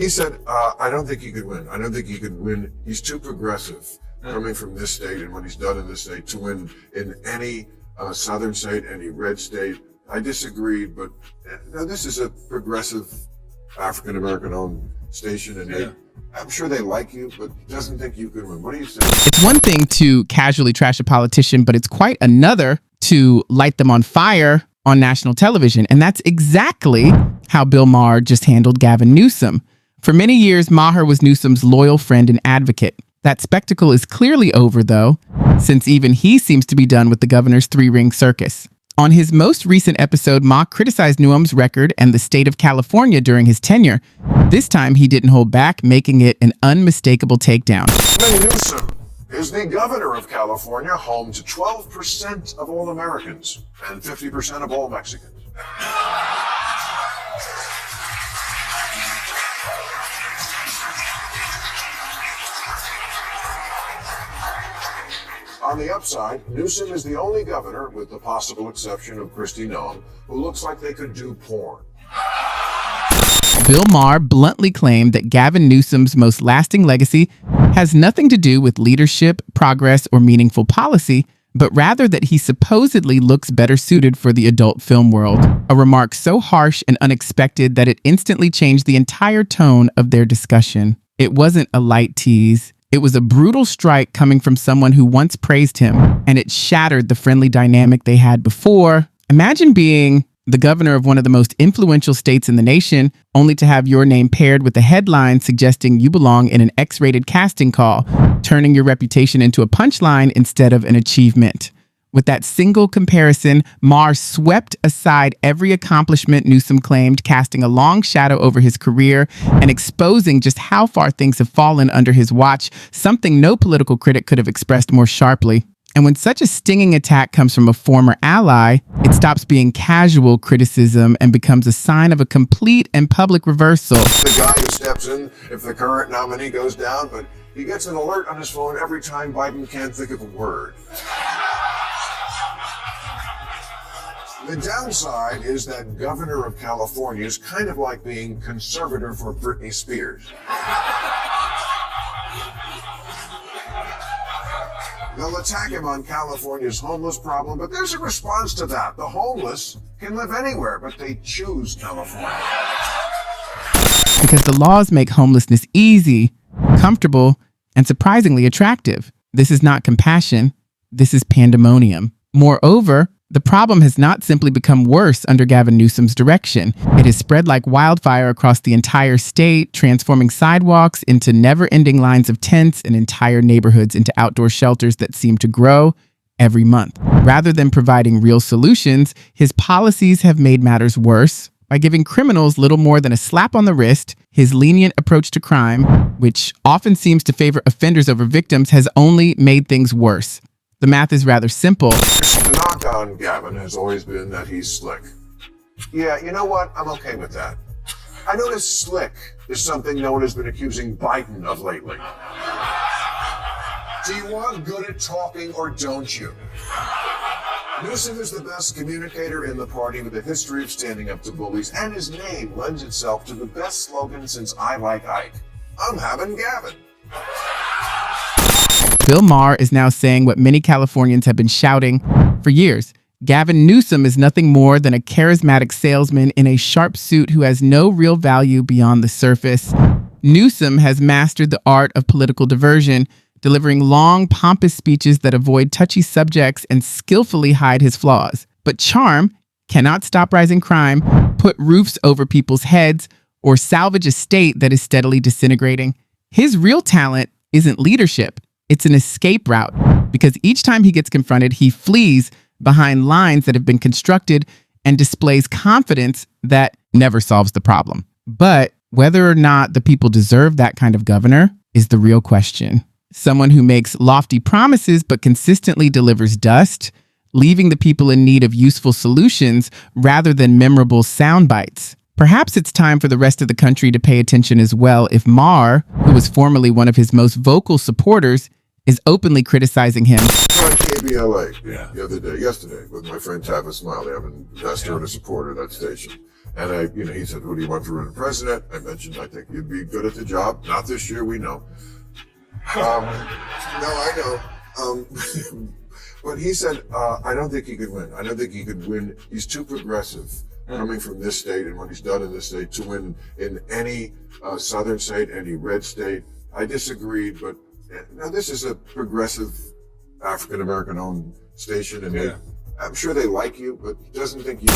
He said, I don't think he could win. I don't think he could win. He's too progressive coming from this state and what he's done in this state to win in any southern state, any red state. I disagreed, but now this is a progressive African-American owned station, and I'm sure they like you, but doesn't think you could win. What do you say? It's one thing to casually trash a politician, but it's quite another to light them on fire on national television. And that's exactly how Bill Maher just handled Gavin Newsom. For many years, Maher was Newsom's loyal friend and advocate. That spectacle is clearly over, though, since even he seems to be done with the governor's three-ring circus. On his most recent episode, Maher criticized Newsom's record and the state of California during his tenure. This time, he didn't hold back, making it an unmistakable takedown. Gavin Newsom is the governor of California, home to 12% of all Americans and 50% of all Mexicans. On the upside, Newsom is the only governor, with the possible exception of Kristi Noem, who looks like they could do porn. Bill Maher bluntly claimed that Gavin Newsom's most lasting legacy has nothing to do with leadership, progress, or meaningful policy, but rather that he supposedly looks better suited for the adult film world. A remark so harsh and unexpected that it instantly changed the entire tone of their discussion. It wasn't a light tease. It was a brutal strike coming from someone who once praised him, and it shattered the friendly dynamic they had before. Imagine being the governor of one of the most influential states in the nation, only to have your name paired with a headline suggesting you belong in an X-rated casting call, turning your reputation into a punchline instead of an achievement. With that single comparison, Maher swept aside every accomplishment Newsom claimed, casting a long shadow over his career and exposing just how far things have fallen under his watch, something no political critic could have expressed more sharply. And when such a stinging attack comes from a former ally, it stops being casual criticism and becomes a sign of a complete and public reversal. The guy who steps in if the current nominee goes down, but he gets an alert on his phone every time Biden can't think of a word. The downside is that governor of California is kind of like being conservator for Britney Spears. They'll attack him on California's homeless problem, but there's a response to that. The homeless can live anywhere, but they choose California. Because the laws make homelessness easy, comfortable, and surprisingly attractive. This is not compassion. This is pandemonium. Moreover, the problem has not simply become worse under Gavin Newsom's direction. It has spread like wildfire across the entire state, transforming sidewalks into never-ending lines of tents and entire neighborhoods into outdoor shelters that seem to grow every month. Rather than providing real solutions, his policies have made matters worse by giving criminals little more than a slap on the wrist. His lenient approach to crime, which often seems to favor offenders over victims, has only made things worse. The math is rather simple. The knock on Gavin has always been that he's slick. Yeah, you know what? I'm okay with that. I notice slick is something no one has been accusing Biden of lately. Do you want good at talking or don't you? Newsom is the best communicator in the party with a history of standing up to bullies, and his name lends itself to the best slogan since I Like Ike. I'm having Gavin. Bill Maher is now saying what many Californians have been shouting for years. Gavin Newsom is nothing more than a charismatic salesman in a sharp suit who has no real value beyond the surface. Newsom has mastered the art of political diversion, delivering long, pompous speeches that avoid touchy subjects and skillfully hide his flaws. But charm cannot stop rising crime, put roofs over people's heads, or salvage a state that is steadily disintegrating. His real talent isn't leadership. It's an escape route, because each time he gets confronted, he flees behind lines that have been constructed and displays confidence that never solves the problem. But whether or not the people deserve that kind of governor is the real question. Someone who makes lofty promises but consistently delivers dust, leaving the people in need of useful solutions rather than memorable sound bites. Perhaps it's time for the rest of the country to pay attention as well if Maher, who was formerly one of his most vocal supporters, is openly criticizing him. On KBLA yesterday with my friend Tavis Smiley. I'm an investor and a supporter of that station. And he said, "Who do you want to run for president?" I mentioned, "I think you'd be good at the job." Not this year, we know. No, I know. But he said, "I don't think he could win. I don't think he could win. He's too progressive coming from this state and what he's done in this state to win in any southern state, any red state." I disagreed, but now this is a progressive African-American owned station, and I'm sure they like you, but he doesn't think you.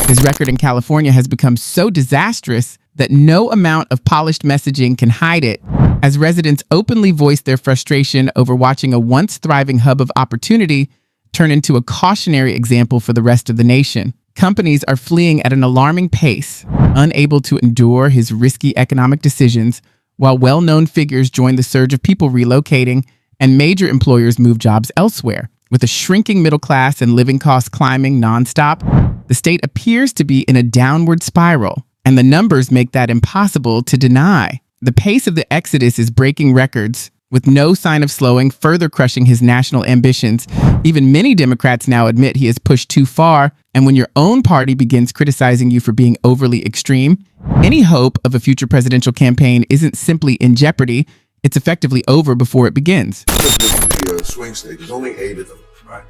His record in California has become so disastrous that no amount of polished messaging can hide it, as residents openly voice their frustration over watching a once thriving hub of opportunity turn into a cautionary example for the rest of the nation. Companies are fleeing at an alarming pace, unable to endure his risky economic decisions, while well-known figures join the surge of people relocating and major employers move jobs elsewhere. With a shrinking middle class and living costs climbing nonstop, the state appears to be in a downward spiral, and the numbers make that impossible to deny. The pace of the exodus is breaking records, with no sign of slowing, further crushing his national ambitions. Even many Democrats now admit he has pushed too far, and when your own party begins criticizing you for being overly extreme, any hope of a future presidential campaign isn't simply in jeopardy, it's effectively over before it begins. The swing state, there's only 8 of them. Right.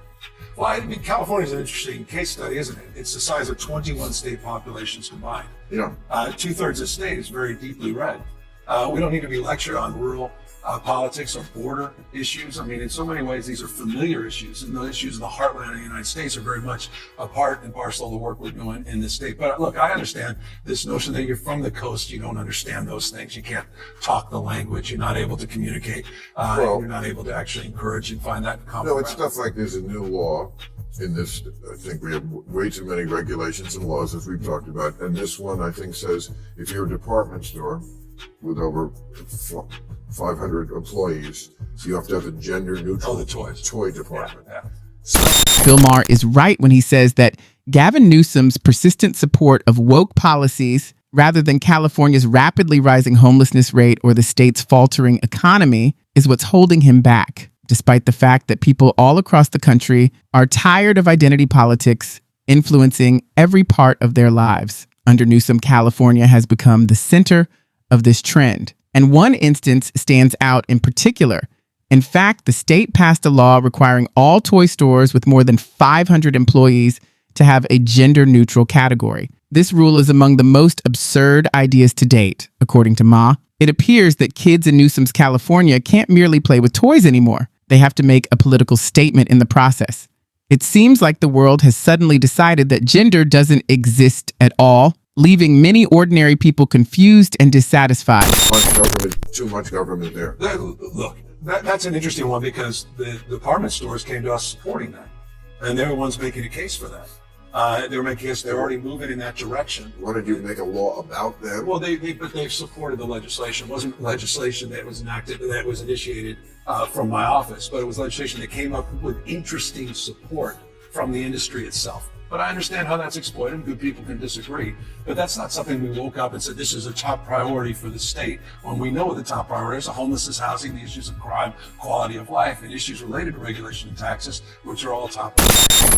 Well, I mean, California is an interesting case study, isn't it? It's the size of 21 state populations combined. Yeah. 2/3 of the state is very deeply red. We don't need to be lectured on rural politics or border issues. I mean, in so many ways, these are familiar issues, and the issues in the heartland of the United States are very much a part and parcel of the work we're doing in this state. But look, I understand this notion that you're from the coast, you don't understand those things. You can't talk the language. You're not able to communicate. You're not able to actually encourage and find that common No, it's ground. stuff like there's a new law in this. I think we have way too many regulations and laws, as we've talked about. And this one, I think, says if you're a department store with over 500 employees, you have to have a gender-neutral toy department. Bill Maher is right when he says that Gavin Newsom's persistent support of woke policies, rather than California's rapidly rising homelessness rate or the state's faltering economy, is what's holding him back, despite the fact that people all across the country are tired of identity politics influencing every part of their lives. Under Newsom, California has become the center of this trend. And one instance stands out in particular. In fact, the state passed a law requiring all toy stores with more than 500 employees to have a gender-neutral category. This rule is among the most absurd ideas to date, according to Ma. It appears that kids in Newsom's California can't merely play with toys anymore. They have to make a political statement in the process. It seems like the world has suddenly decided that gender doesn't exist at all, leaving many ordinary people confused and dissatisfied. Too much government there. Look, that's an interesting one because the department stores came to us supporting that. And they're the ones making a case for that. They're making us, they're already moving in that direction. Wanted you to make a law about that? Well, but they've supported the legislation. It wasn't legislation that was enacted, that was initiated from my office, but it was legislation that came up with interesting support from the industry itself. But I understand how that's exploited. Good people can disagree. But that's not something we woke up and said, this is a top priority for the state. When we know what the top priorities are, homelessness, housing, the issues of crime, quality of life, and issues related to regulation and taxes, which are all top.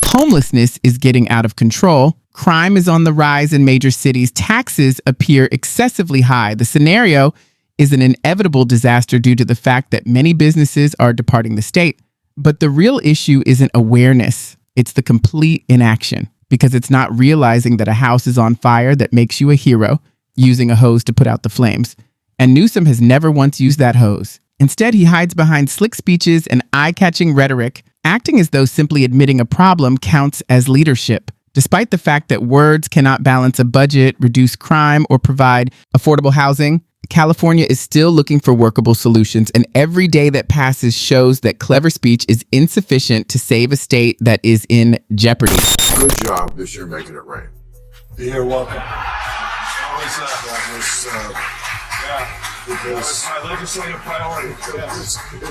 Homelessness is getting out of control. Crime is on the rise in major cities. Taxes appear excessively high. The scenario is an inevitable disaster due to the fact that many businesses are departing the state. But the real issue isn't awareness. It's the complete inaction, because it's not realizing that a house is on fire that makes you a hero, using a hose to put out the flames. And Newsom has never once used that hose. Instead, he hides behind slick speeches and eye-catching rhetoric, acting as though simply admitting a problem counts as leadership. Despite the fact that words cannot balance a budget, reduce crime, or provide affordable housing, California is still looking for workable solutions, and every day that passes shows that clever speech is insufficient to save a state that is in jeopardy. Good job this year making it rain. You're welcome. That was my legislative priority.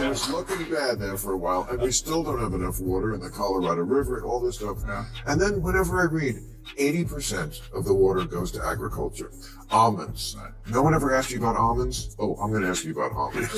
it was looking bad there for a while, and we still don't have enough water in the Colorado River and all this stuff. Yeah. And then whenever I read 80% of the water goes to agriculture. Almonds. No one ever asked you about almonds? Oh, I'm going to ask you about almonds.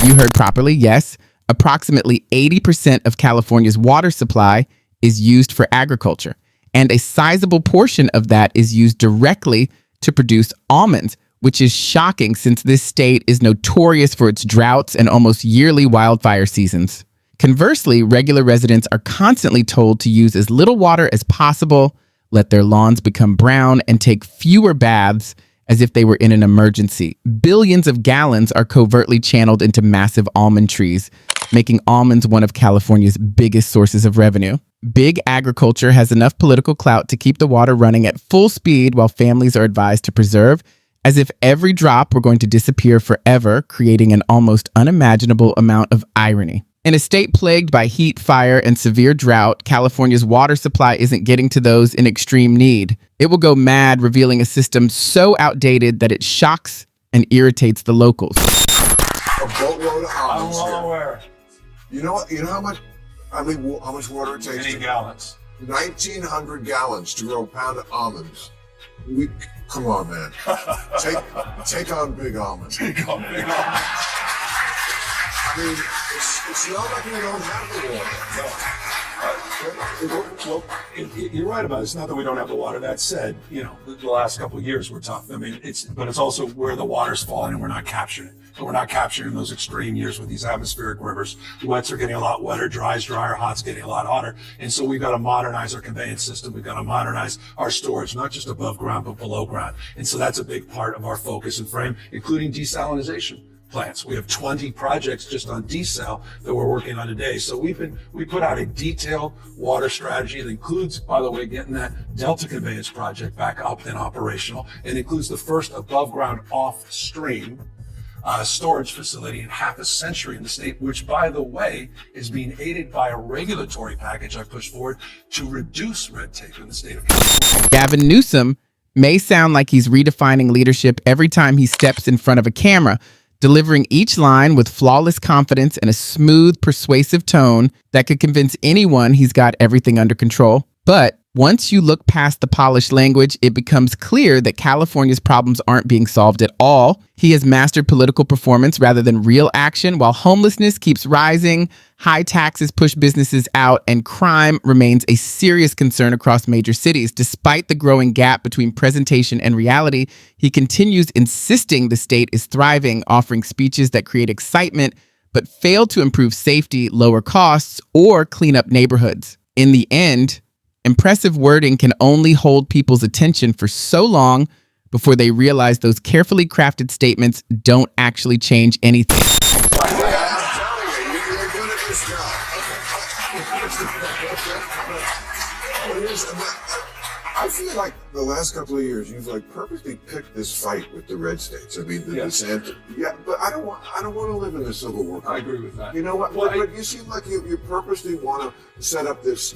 You heard properly, yes. Approximately 80% of California's water supply is used for agriculture. And a sizable portion of that is used directly to produce almonds, which is shocking since this state is notorious for its droughts and almost yearly wildfire seasons. Conversely, regular residents are constantly told to use as little water as possible, let their lawns become brown, and take fewer baths as if they were in an emergency. Billions of gallons are covertly channeled into massive almond trees, making almonds one of California's biggest sources of revenue. Big agriculture has enough political clout to keep the water running at full speed while families are advised to preserve, as if every drop were going to disappear forever, creating an almost unimaginable amount of irony. In a state plagued by heat, fire, and severe drought, California's water supply isn't getting to those in extreme need. It will go mad, revealing a system so outdated that it shocks and irritates the locals. A boatload of almonds I'm well here. aware. You know what? You know how much? I mean, how much water it takes? Many gallons. 1,900 gallons to grow a pound of almonds. Come on, man. Take on big almonds. Take on big almonds. I mean, it's not like we don't have the water. Well, you're right about it. It's not that we don't have the water. That said, the last couple of years were tough. I mean, but it's also where the water's falling and we're not capturing it. And we're not capturing those extreme years with these atmospheric rivers. Wets are getting a lot wetter, dry's drier, hot's getting a lot hotter. And so we've got to modernize our conveyance system. We've got to modernize our storage, not just above ground, but below ground. And so that's a big part of our focus and frame, including desalinization plants. We have 20 projects just on desal that we're working on today. So we put out a detailed water strategy that includes, by the way, getting that Delta conveyance project back up and operational, and includes the first above ground off stream storage facility in half a century in the state, which, by the way, is being aided by a regulatory package I pushed forward to reduce red tape in the state of California. Gavin Newsom may sound like he's redefining leadership every time he steps in front of a camera, delivering each line with flawless confidence and a smooth, persuasive tone that could convince anyone he's got everything under control. But once you look past the polished language, it becomes clear that California's problems aren't being solved at all. He has mastered political performance rather than real action, while homelessness keeps rising, high taxes push businesses out, and crime remains a serious concern across major cities. Despite the growing gap between presentation and reality, he continues insisting the state is thriving, offering speeches that create excitement, but fail to improve safety, lower costs, or clean up neighborhoods. In the end, impressive wording can only hold people's attention for so long before they realize those carefully crafted statements don't actually change anything. I'm telling you, you're good at this job. I feel like the last couple of years you've purposely picked this fight with the red states. I mean, the DeSantis. Yeah, but I don't want to live in a civil war. I agree with that. You know what? But you seem like you purposely want to set up this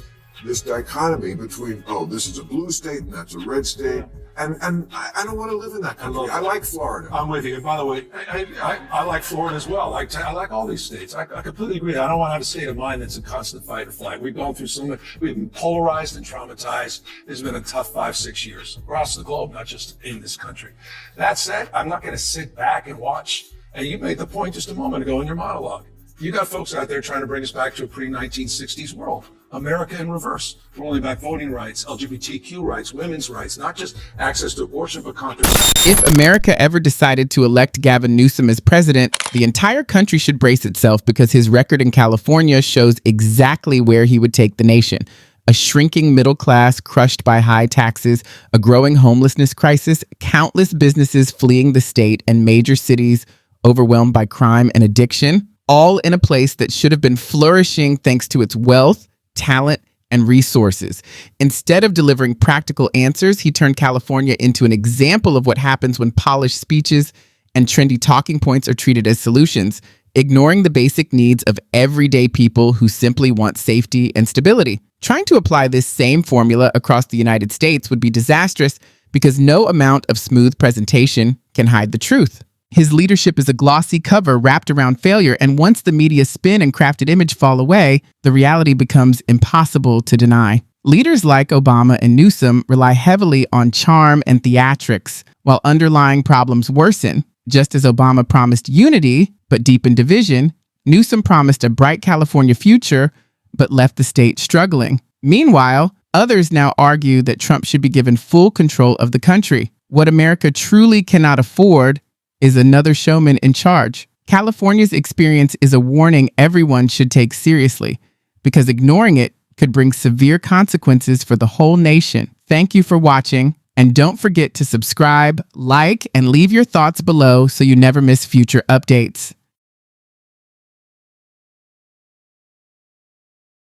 dichotomy between, this is a blue state and that's a red state. And I don't want to live in that country. I like Florida. I'm with you. And by the way, I like Florida as well. I like all these states. I completely agree. I don't want to have a state of mind that's a constant fight or flight. We've gone through we've been polarized and traumatized. It's been a tough 5-6 years across the globe, not just in this country. That said, I'm not going to sit back and watch. And you made the point just a moment ago in your monologue. You got folks out there trying to bring us back to a pre-1960s world. America in reverse, rolling back voting rights, LGBTQ rights, women's rights, not just access to abortion, but contraception. If America ever decided to elect Gavin Newsom as president, the entire country should brace itself because his record in California shows exactly where he would take the nation. A shrinking middle class crushed by high taxes, a growing homelessness crisis, countless businesses fleeing the state, and major cities overwhelmed by crime and addiction, all in a place that should have been flourishing thanks to its wealth, talent, and resources. Instead of delivering practical answers, he turned California into an example of what happens when polished speeches and trendy talking points are treated as solutions, ignoring the basic needs of everyday people who simply want safety and stability. Trying to apply this same formula across the United States would be disastrous because no amount of smooth presentation can hide the truth. His leadership is a glossy cover wrapped around failure, and once the media's spin and crafted image fall away, the reality becomes impossible to deny. Leaders like Obama and Newsom rely heavily on charm and theatrics, while underlying problems worsen. Just as Obama promised unity, but deepened division, Newsom promised a bright California future, but left the state struggling. Meanwhile, Others now argue that Trump should be given full control of the country. What America truly cannot afford is another showman in charge. California's experience is a warning everyone should take seriously, because ignoring it could bring severe consequences for the whole nation. Thank you for watching, and don't forget to subscribe, like, and leave your thoughts below so you never miss future updates.